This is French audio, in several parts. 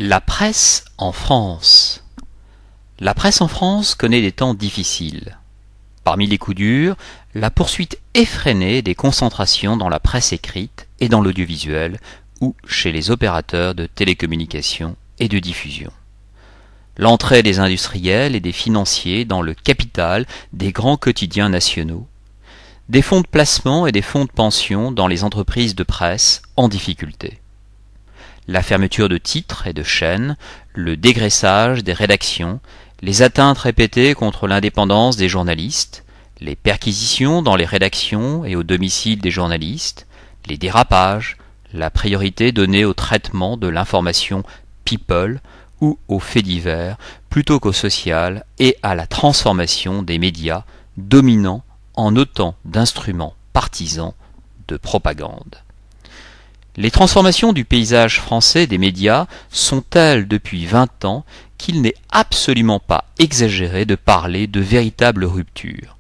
La presse en France. La presse en France connaît des temps difficiles. Parmi les coups durs, la poursuite effrénée des concentrations dans la presse écrite et dans l'audiovisuel ou chez les opérateurs de télécommunications et de diffusion. L'entrée des industriels et des financiers dans le capital des grands quotidiens nationaux. Des fonds de placement et des fonds de pension dans les entreprises de presse en difficulté. La fermeture de titres et de chaînes, le dégraissage des rédactions, les atteintes répétées contre l'indépendance des journalistes, les perquisitions dans les rédactions et au domicile des journalistes, les dérapages, la priorité donnée au traitement de l'information people ou aux faits divers plutôt qu'au social et à la transformation des médias dominants en autant d'instruments partisans de propagande. Les transformations du paysage français des médias sont telles depuis 20 ans qu'il n'est absolument pas exagéré de parler de véritable rupture.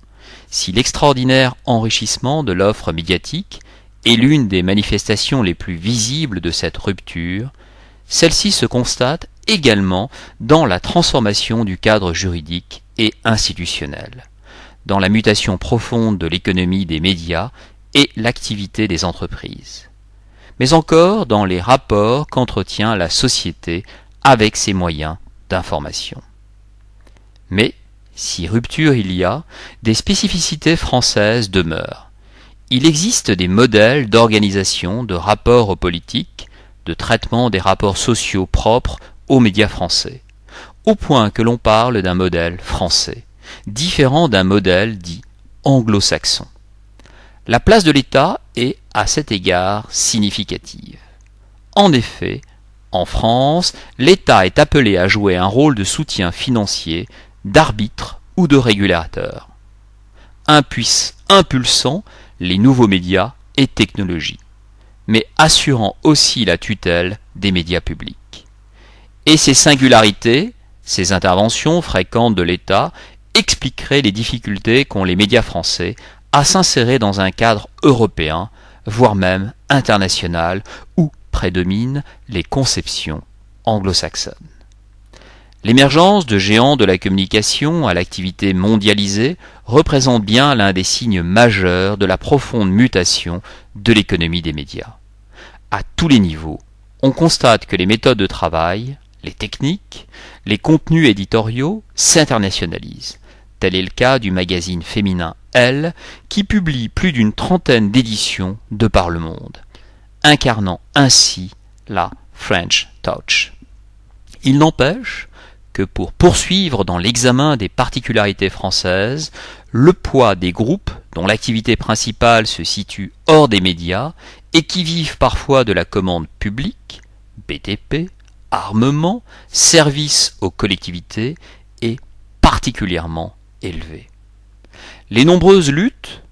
Si l'extraordinaire enrichissement de l'offre médiatique est l'une des manifestations les plus visibles de cette rupture, celle-ci se constate également dans la transformation du cadre juridique et institutionnel, dans la mutation profonde de l'économie des médias et l'activité des entreprises, mais encore dans les rapports qu'entretient la société avec ses moyens d'information. Mais, si rupture il y a, des spécificités françaises demeurent. Il existe des modèles d'organisation, de rapport aux politiques, de traitement des rapports sociaux propres aux médias français, au point que l'on parle d'un modèle français, différent d'un modèle dit anglo-saxon. La place de l'État est, à cet égard, significative. En effet, en France, l'État est appelé à jouer un rôle de soutien financier, d'arbitre ou de régulateur, impulsant les nouveaux médias et technologies, mais assurant aussi la tutelle des médias publics. Et ces singularités, ces interventions fréquentes de l'État expliqueraient les difficultés qu'ont les médias français à s'insérer dans un cadre européen, voire même international, où prédominent les conceptions anglo-saxonnes. L'émergence de géants de la communication à l'activité mondialisée représente bien l'un des signes majeurs de la profonde mutation de l'économie des médias. À tous les niveaux, on constate que les méthodes de travail, les techniques, les contenus éditoriaux s'internationalisent. Tel est le cas du magazine féminin Elle, qui publie plus d'une trentaine d'éditions de par le monde, incarnant ainsi la French Touch. Il n'empêche que pour poursuivre dans l'examen des particularités françaises, le poids des groupes dont l'activité principale se situe hors des médias et qui vivent parfois de la commande publique, BTP, armement, services aux collectivités, est particulièrement élevé. Les nombreuses luttes,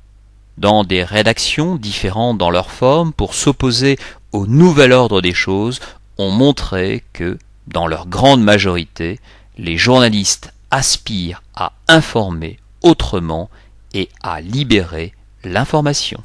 dans des rédactions différentes dans leur forme, pour s'opposer au nouvel ordre des choses, ont montré que, dans leur grande majorité, les journalistes aspirent à informer autrement et à libérer l'information.